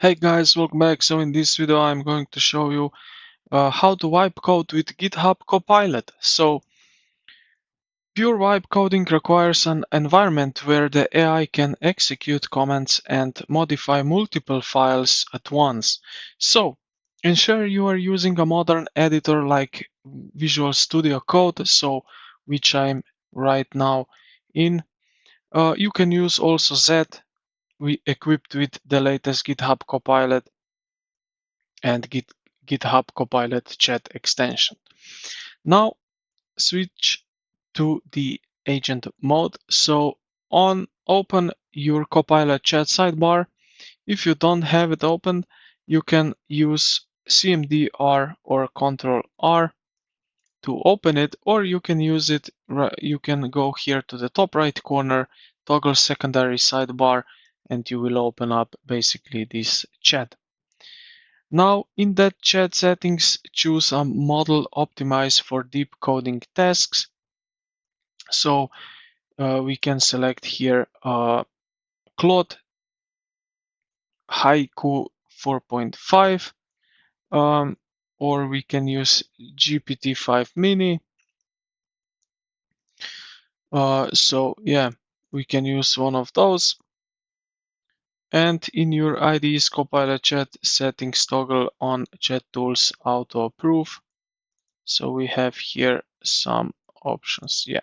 Hey guys, welcome back. So in this video I'm going to show you how to wipe code with GitHub Copilot. So pure wipe coding requires an environment where the AI can execute commands and modify multiple files at once. So ensure you are using a modern editor like Visual Studio Code, so which I'm right now in. You can use also Z, equipped with the latest GitHub Copilot and GitHub Copilot chat extension. Now switch to the agent mode. So open your Copilot chat sidebar. If you don't have it open, you can use CMD-R or Control-R to open it, or you can use it. You can go here to the top right corner, toggle secondary sidebar, and you will open up basically this chat. Now in that chat settings, choose a model optimized for deep coding tasks. So we can select here Claude Haiku 4.5, or we can use GPT-5 Mini. So yeah, we can use one of those. And in your IDE's Copilot chat settings, toggle on Chat Tools Auto Approve. So we have here some options. Yeah.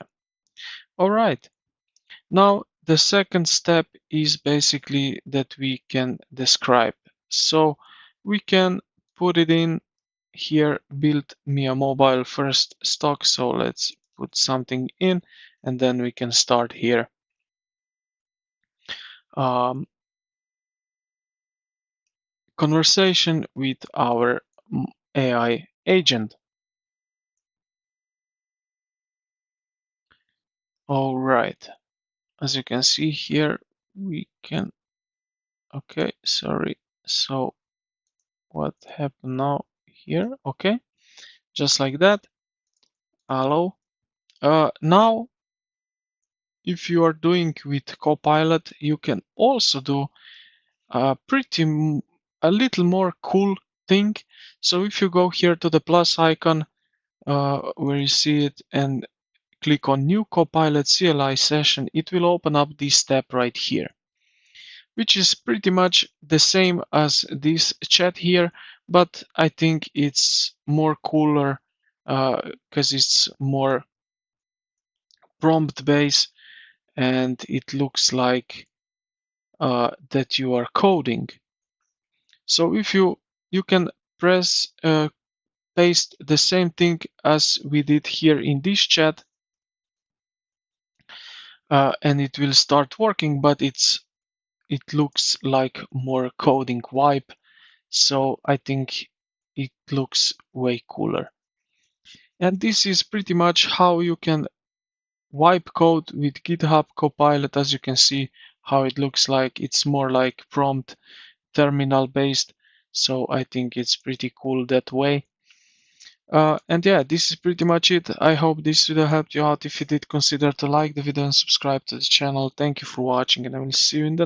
All right. Now the second step is basically that we can describe. So we can put it in here, build me a mobile first stock. So let's put something in and then we can start here. Conversation with our AI agent. All right. As you can see here, we can, okay, sorry. So what happened now here? Okay, just like that. Hello. Now, if you are doing with Copilot, you can also do a a little more cool thing. So if you go here to the plus icon, where you see it, and click on New Copilot CLI session, it will open up this tab right here, which is pretty much the same as this chat here, but I think it's more cooler because it's more prompt based and it looks like that you are coding. So if you can press paste the same thing as we did here in this chat, and it will start working, but it looks like more coding wipe. So I think it looks way cooler. And this is pretty much how you can wipe code with GitHub Copilot. As you can see how it looks like, it's more like prompt terminal based. So I think it's pretty cool that way. And yeah, this is pretty much it. I hope this video helped you out. If you did, consider to like the video and subscribe to the channel. Thank you for watching, and I will see you in the next